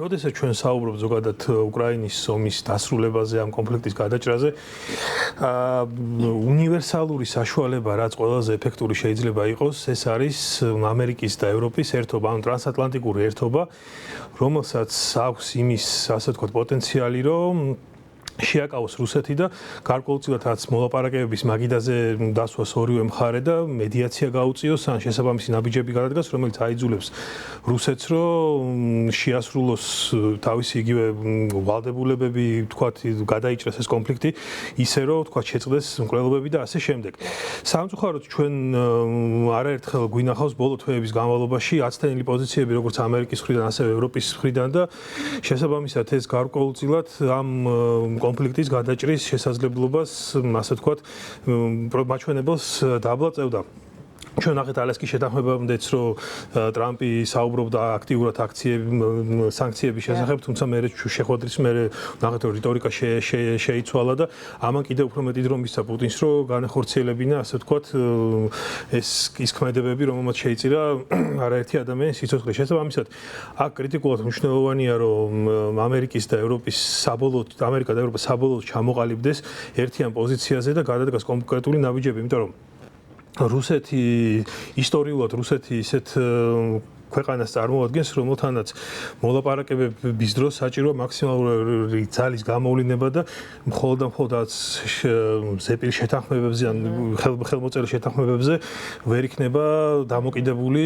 როდესაც ჩვენ საუბრობთ ზოგადად უკრაინის ომის დასრულებაზე, ამ კონფლიქტის გადაჭრაზე, უნივერსალური საშუალება, რაც ყველაზე ეფექტური შეიძლება იყოს, ეს არის ამერიკის და ევროპის ერთობა, ანუ ტრანსატლანტიკური ერთობა, რომელსაც აქვს იმის, ასე ვთქვათ, პოტენციალი, რომ შეაკავოს რუსეთი და გარკვეულწილად რაც მოლაპარაკებების მაგიდაზე დასვას ორივე მხარე და მედიაცია გაუწიოს ან შესაბამისი ნაბიჯები გადადგას, რომელიც აიძულებს რუსეთს, რომ შეასრულოს თავისი იგივე ვალდებულებები, თქვათ, გადაიჭრას ეს კონფლიქტი, ისე რომ თქვათ შეწყდეს მკვლელობები და ასე შემდეგ. სამწუხაროდ ჩვენ არაერთხელ გვინახავს ბოლო თვეების განმავლობაში აცდენილი პოზიციები როგორც ამერიკის მხრიდან, ასევე ევროპის მხრიდან და შესაბამისად ეს გარკვეულწილად ამ კონფლიქტის გადაჭრის შესაძლებლობას, ასე ვთქვათ, მაჩვენებელს დააბლაწევდა. ჩვენ ნახეთ ალესკის შეთანხმებამდეც, რომ ტრამპი საუბრობდა აქტიურად სანქციების შესახებ, თუმცა მე შეხვედრის მერე ნახეთ, რომ რიტორიკა შეიცვალა და ამან კიდევ უფრო მეტი დრო მისცა პუტინს, რომ განახორციელებინა, ასე ვთქვათ, ის ქმედებები, რომელმაც შეიწირა არაერთი ადამიანის სიცოცხლე. შესაბამისად, აქ კრიტიკულად მნიშვნელოვანია, რომ ამერიკის და ევროპის ამერიკა და ევროპა საბოლოოდ ჩამოყალიბდეს ერთიან პოზიციაზე და გადადგას კონკრეტული ნაბიჯები, იმიტომ რომ რუსეთი ისტორიულად ისეთ ქვეყანას წარმოადგენს, რომელთანაც მოლაპარაკებების დროს საჭიროა მაქსიმალური ძალის გამოვლინება და მხოლოდ ზეპირი შეთანხმებებზე ან ხელმოწერილ შეთანხმებებზე ვერ იქნება დამოკიდებული,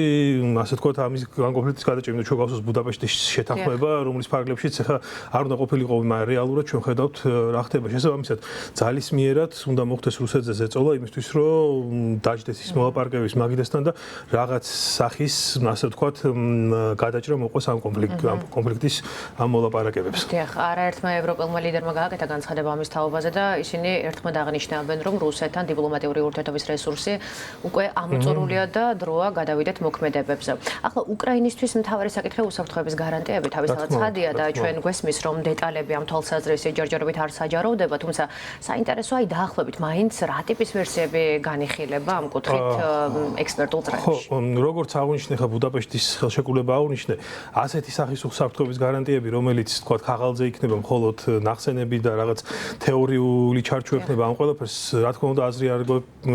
ასე ვთქვათ, ამის კონფლიქტის გადაჭრა. ჩვენ გავსოს ბუდაპეშტის შეთანხმება, რომლის ფარგლებშიც ახლა არ უნდა ყოფილიყო, მაგრამ რეალურად ჩვენ ხედავთ რა ხდება. შესაბამისად, ძალის მიერად უნდა მოხდეს რუსეთზე ზეწოლა იმისთვის, რომ დაждდეს ის მოლაპარაკებების მაგიდასთან და რაღაც სახის, ასე ვთქვათ, გადაჭრა მოყოს ამ კონფლიქტის ამ მოლაპარაკებებს. დიახ, არაერთმა ევროპელმა ლიდერმა გააკეთა განცხადება ამის თაობაზე და ისინი ერთმანეთს აღნიშნავენ, რომ რუსეთთან დიპლომატიური ურთიერთობის რესურსი უკვე ამოწურულია და დროა გადავიდეთ მოქმედებებზე. ახლა უკრაინისთვის მთავარი საკითხი უსაფრთხოების გარანტიები თავისთავად ცხადია და ჩვენ გვესმის, რომ დეტალები ამ თვალსაზრისით ჯერჯერობით არ საჯაროვდება, თუმცა საინტერესოა დაახლოებით მაინც რა ტიპის ვერსიები განიხილება ამ კუთხით ექსპერტულ წრეებში. ხო, როგორც აღნიშნე ხა ბუდაპეშტის ხელშეკრულება აღვნიშნე, ასეთი სახის უსაფრთხოების გარანტიები, რომელიც თქვა ხაღალზე იქნება მხოლოდ ნახსენები და რაღაც თეორიული ჩარჩო ექნება ამ ყველაფერს, რა თქმა უნდა აზრი არ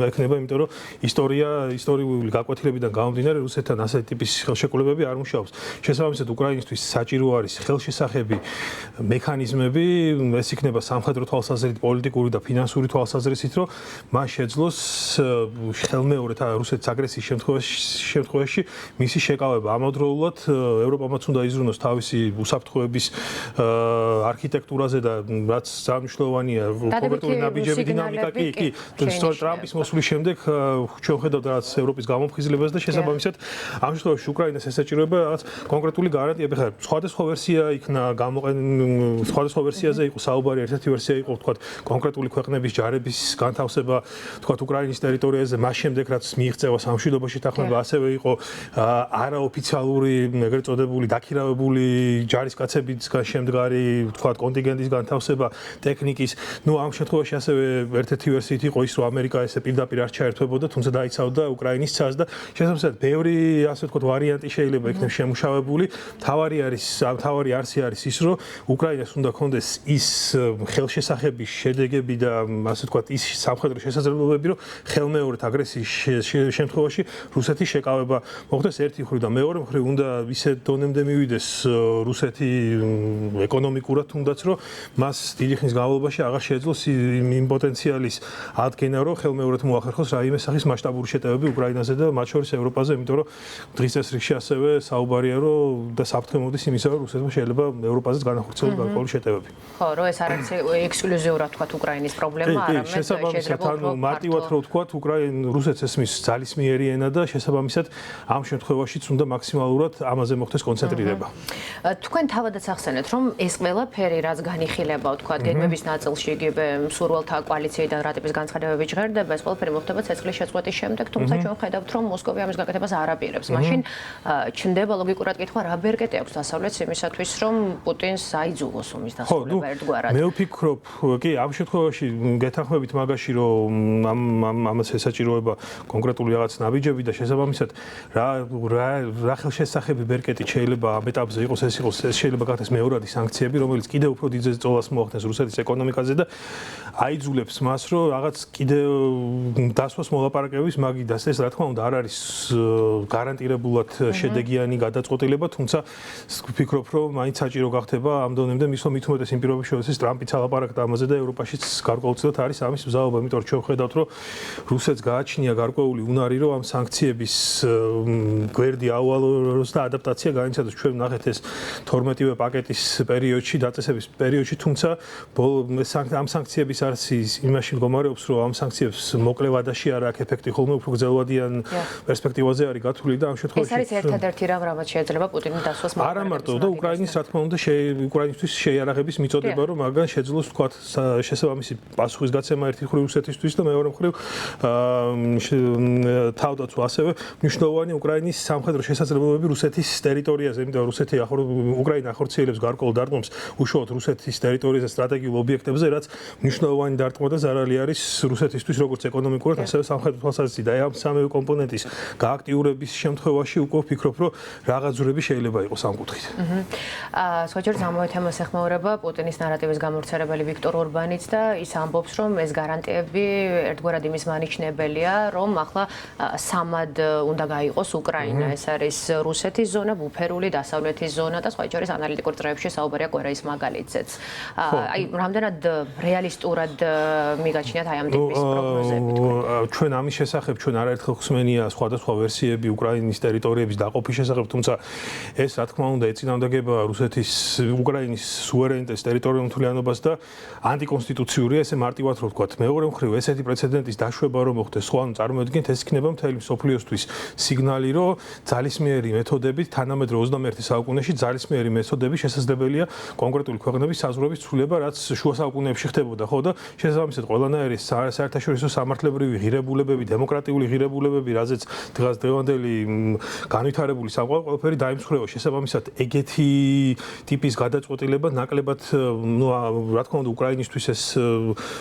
ექნება, იმიტომ რომ ისტორიული გაკვეთილებიდან გამომდინარე რუსეთთან ასეთი ტიპის ხელშეკრულებები არ მუშაობს. შესაბამისად, უკრაინისთვის საჭირო არის ხელშესახები მექანიზმები, ეს იქნება სამხედრო თვალსაზრისით, პოლიტიკური და ფინანსური თვალსაზრისით, რომ მან შეძლოს ხელმეორედ რუსეთის აგრესიის შემთხვევაში მისი შეკავება. ამავდროულად ევროპამაც უნდა იზრუნოს თავისი უსაფრთხოების არქიტექტურაზე და რაც მნიშვნელოვანია, კონკრეტული ნაბიჯების დინამიკა კი, ტრამპის მოსვლის შემდეგ ჩვენ ხედავთ რაც ევროპის გამოფხიზლებას და შესაბამისად ამ შემთხვევაში უკრაინას ესაჭიროება რაღაც კონკრეტული გარანტიები. ხა სხვადასხვა ვერსია იქნა სხვადასხვა ვერსიაზე იყო საუბარი, ერთი ვერსია იყო, თქვა, კონკრეტული ქვეყნების ჯარების განთავსება, თქვა, უკრაინის ტერიტორიაზე, მას შემდეგ რაც მიიღწევა სამშვიდობო შეთანხმება, ასევე იყო არაოფიციალური, ეგრეთ წოდებული დაქირავებული ჯარისკაცებისგან შემდგარი, თქვა, კონტინგენტის განთავსება, ტექნიკის. ამ შემთხვევაში ასევე ერთ-ერთი ვერსიით იყო ის, რომ ამერიკა ესე პირდაპირ არ ჩაერთვებოდა, თუმცა დაიცავდა უკრაინის ცას და შესაბამისად ბევრი, ასე ვთქვათ, ვარიანტი შეიძლება იქნებს შემუშავებული. თავარი არსი არის ის, რომ უკრაინას უნდა ქონდეს ის ხელშესახების შედეგები და ასე ვთქვათ, ის სამხედრო შესაძლებლობები, რომ ხელმეორედ აგრესიის შემთხვევაში რუსეთის შეკავება მოხდეს ერთი მხრივ და მეორე მხრივ უნდა ისე დონემდე მივიდეს რუსეთი ეკონომიკურად თუნდაც, რომ მას დიდი ხნის განმავლობაში აღარ შეეძლოს იმ პოტენციალის ადგენა, რომ ხელმეორედ მოახერხოს რაიმე სახის მასშტაბური შეტევები უკრაინაზე და მათ შორის ევროპაზე, იმიტომ რომ დღის წესრიგში ასევე საუბარია, რომ და საფრთხე მოდის იმისა, რომ რუსეთმა შეიძლება ევროპაზეც განახორციელოს გარკვეული შეტევები. ხო, რომ ეს არ არის ექსკლუზიურად თქვა უკრაინის პრობლემა, არამედ შესაბამისად, ანუ მარტივად რომ თქვა, რუსეთს ესმის ძალისმიერი ენა და შესაბამისად ამ შემთხვევაშიც უნდა მაქსიმალურად ამაზე მოხდეს კონცენტრირება. თქვენ თავადაც ახსენეთ, რომ ეს ყველაფერი რაც განიხილება, თქვა, გეგმების ნაწილში იგივე მსურველთა კოალიციიდან რა ტიპის განცხადებები ჟღერდება, ეს ყველაფერი მოხდება ცეცხლის შეწყვეტის შემდეგ, თუმცა ჩვენ ხედავთ, რომ მოსკოვი ამის გაკეთებას არ აპირებს. მაშინ ჩნდება ლოგიკურად კითხვა, რა ბერკეტი აქვს დასავლეთს იმისათვის, რომ პუტინს აიძულოს ომის დასრულება ერთგვარად. მე ვფიქრობ, კი, ამ შემთხვევაში გეთანხმებით მაგაში, რომ ამას ესაჭიროება კონკრეტული რაღაც ნაბიჯები და შესაბამისად რა ხელშესახები ბერკეტი შეიძლება ამ ეტაპზე იყოს, ეს შეიძლება გახდეს მეორადი სანქციები, რომელიც კიდევ უფრო დიდ ზეწოლას მოახდენს რუსეთის ეკონომიკაზე და აიძულებს მას, რომ რაღაც კიდევ დასვას მოლაპარაკებების მაგიდას. ეს რა თქმა უნდა არ არის გარანტირებულად შედეგიანი გადაწყვეტილება, თუმცა ვფიქრობ, რომ მაინც საჭირო გახდება ამ დონემდე მისვლა მით უმეტეს იმ პირობებში, როდესაც ტრამპიც ალაპარაკდა ამაზე და ევროპაშიც გარკვეულწილად არის ამის მზაობა, იმიტომ რომ ჩვენ ვხედავთ, რომ რუსეთს გააჩნია გარკვეული უნარი, რომ ამ სანქციების გვერდი აუვალოს და ადაპტაცია განიცადოს. ჩვენ ვნახეთ ეს 12-ვე პაკეტის პერიოდში, დაწესების პერიოდში, თუმცა ამ სანქციების არცის იმაში მდგომარეობს, რომ ამ სანქციებს მოკლე ვადაში არ აქვს ეფექტი, ხოლმე უფრო გრძელვადიან პერსპექტივაზე არის გათვლილი და ამ შემთხვევაში ეს არის ერთადერთი რამ, რამაც შეიძლება პუტინი დასვას მოყოლებს. არა მარტო და უკრაინის რა თქმა უნდა უკრაინისთვის შეიარაღების მიწოდება, რომ მაგან შეძლოს ვთქვათ შესაბამისი პასუხისგაცემა ერთი მხრივ რუსეთისთვის და მეორე მხრივ თავდაცვა ასევე მნიშვნელოვანი უკრაინის სამხედრო შესაძლებლობები რუსეთის ტერიტორიაზე, იმიტომ რომ უკრაინა ახორციელებს გარკვეულ დარტყმებს უშუალოდ რუსეთის ტერიტორიაზე სტრატეგიულ ობიექტებზე, რაც მნიშვნელოვანი დარტყმა და ზარალი არის რუსეთისთვის როგორც ეკონომიკურად, ასევე სამხედრო თვალსაზრისით. და ამ სამივე კომპონენტის გააქტიურების შემთხვევაში უკვე ვფიქრობ, რომ რაღაც ზურები შეიძლება იყოს ამ კუთხით. სხვაჯერ ამავე თემას ეხმაურება პუტინის ნარატივის გამავრცელებელი ვიქტორ ორბანიც და ის ამბობს, რომ ეს გარანტიები ერთგვარად იმის მანიშნებელია, რომ ახლა სამად უნდა გაიყოს უკრაინა. ეს არის რუსეთის ზონა, ბუფერული დასავლეთის ზონა და სხვაჯერ ანალიტიკურ წრეებში საუბარია კორეის მაგალითზეც. აი, რამდენად რეალისტურად მიგაჩნიათ აი ამ ტიპის პროგნოზები თქვენ? ჩვენ ამის შესახებ ჩვენ არაერთხელ ხსმენია სხვადასხვა ვერსიები უკრაინის ტერიტორიების დაყოფის შესახებ, თუმცა ეს რა თქმა უნდა ეწინააღმდეგება რუსეთის უკრაინის სუვერენიტეტს, ტერიტორიულ მთლიანობას და ანტიკონსტიტუციურია, ესე მარტივად რო ვთქვათ. მეორე მხრივ ესეთი პრეცედენტის დაშვება რომ მოხდეს, ხო, ანუ წარმოედგინეთ, ეს იქნება მთელი მსოფლიოსთვის სიგნალი, რომ ძალისმიერი მეთოდებით, თანამედროვე 21 საუკუნეში ძალისმიერი მეთოდები შესაძლებელია კონკრეტული ქვეყნების საზღვრების ცვლილება, რაც შუა საუკუნეებში ხდებოდა, ხო და შესაბამისად ყველანაირი საერთაშორისო სამართლებრივი ღირებულებები, დემოკრატიული ღირებულებები, რაზეც დღევანდელი განვითარებული სამყარო ყველაფერი დაიმსხვრევა. შესაბამისად ეგეთი ტიპის გადაწყვეტილება ნაკლებად, რა თქმა უნდა, უკრაინისთვის ეს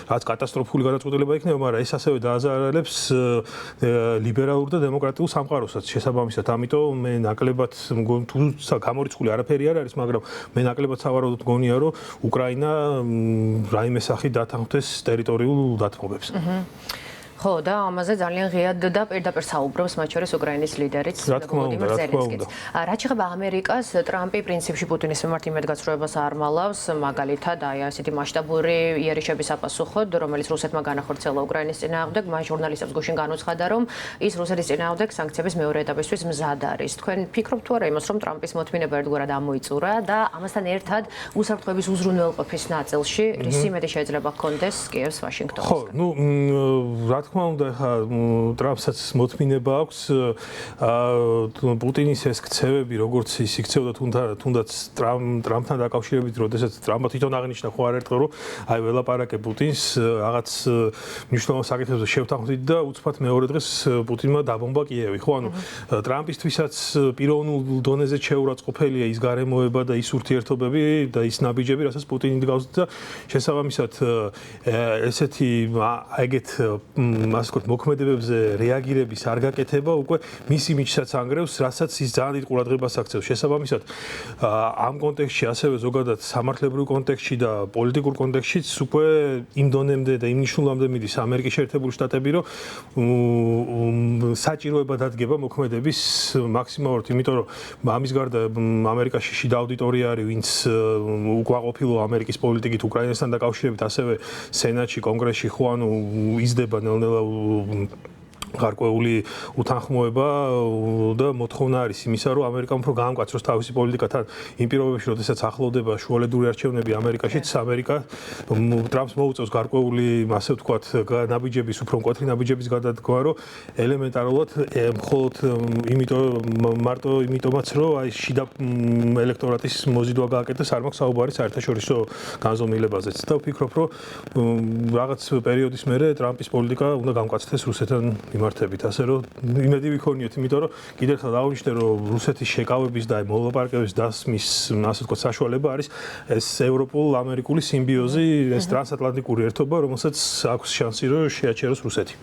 რაც კატასტროფული გადაწყვეტილება იქნება, მაგრამ ეს ასევე დააზარალებს ლიბერალურ და დემოკრატიულ სამყაროსაც. შესაბამისად, ამიტომ მე ნაკლებად თუმცა გამორიცხული არაფერი არ არის, მაგრამ მე ნაკლებად სავარაუდოდ მგონია, რომ უკრაინა რაიმე სახით დათანხმდეს ტერიტორიულ დათმობებს. ხო, და ამაზე ძალიან ღიად და პირდაპირ საუბრობს მათ შორის უკრაინის ლიდერიც ვლადიმერ ზელენსკიც. რაც შეეხება ამერიკას, ტრამპი პრინციპში პუტინის მიმართ იმედგაცრუებას არ მალავს, მაგალითად, აი ასეთი მასშტაბური იერიშების აპასუხოდ, რომელიც რუსეთმა განახორციელა უკრაინის წინააღმდეგ, მას ჟურნალისტებს გუშინ განუცხადა, რომ ის რუსეთის წინააღმდეგ სანქციების მეორე ეტაპისთვის მზად არის. თქვენ ფიქრობთ თუ არა იმას, რომ ტრამპის მოთმინება ერთგვარად ამოიწურა და ამასთან ერთად უსაფრთხოების უზრუნველყოფის ნაწილში რისი მეტი შეიძლება ჰქონდეს კიევს ვაშინგტონს? ხო, რა თქმა უნდა, ტრამპსაც მოთმინება აქვს პუტინის ეს ქცევები, როგორც ის იქცევდა თუნდაც ტრამპთან დაკავშირებით, როდესაც ტრამპმა თვითონ აღნიშნა ხო არაერთხელ, რომ აი ველაპარაკე პუტინს რაღაც მნიშვნელოვან საკითხებზე შევთანხმდით და უცბად მეორე დღეს პუტინმა დაბომბა კიევი, ხო, ანუ ტრამპისთვისაც პიროვნულ დონეზე შეურაცხყოფელია ის გარემოება და ის ურთიერთობები და ის ნაბიჯები, რასაც პუტინი დგავს და შესაბამისად ესეთი ეგეთ ასე ვთქვათ, მოქმედებებზე რეაგირების არ გაკეთება უკვე მის იმიჯსაც ანგრევს, რასაც ის ძალიან დიდ ყურადღებას აქცევს. შესაბამისად, ამ კონტექსტში, ასევე ზოგადად სამართლებრივ კონტექსტში და პოლიტიკურ კონტექსტშიც უკვე იმ დონემდე და იმ მნიშვნელობამდე მიდის ამერიკის შეერთებული შტატები, რომ საჭიროება დადგება მოქმედების მაქსიმალურად, იმიტომ რომ ამის გარდა ამერიკაში შიდა აუდიტორია არის, ვინც უკმაყოფილო ამერიკის პოლიტიკით უკრაინასთან დაკავშირებით, ასევე სენატში, კონგრესში ხო ანუ იზრდება ნელ-ნელა გარკვეული უთანხმოება და მოთხოვნა არის იმისა, რომ ამერიკამ უფრო გაამკაცროს თავისი პოლიტიკა თან იმ პირობებში, როდესაც ახლოვდება შუალედური არჩევნები ამერიკაშიც, ამერიკა ტრამპს მოუწევს გარკვეული, ასე ვთქვათ, ნაბიჯების, უფრო მკვეთრი ნაბიჯების გადადგმა, რომ ელემენტარულად მხოლოდ მარტო იმიტომაც, რომ აი შიდა ელექტორატის მოზიდვა გააკეთეს, არ მაქვს საუბარი საერთაშორისო განზომილებაზეც და ვფიქრობ, რომ რაღაც პერიოდის მერე ტრამპის პოლიტიკა უნდა გამკაცრდეს რუსეთთან მიმართებით, ასე რომ იმედი ვიქონიოთ, იმიტომ რომ კიდევ ერთხელ დავნიშნე, რომ რუსეთის შეკავების და მოლაპარაკების დასმის, ასე ვთქვათ, საშუალება არის ეს ევროპულ-ამერიკული სიმბიოზი, ეს ტრანსატლანტიკური ერთობა, რომელსაც აქვს შანსი, რომ შეაჩეროს რუსეთი.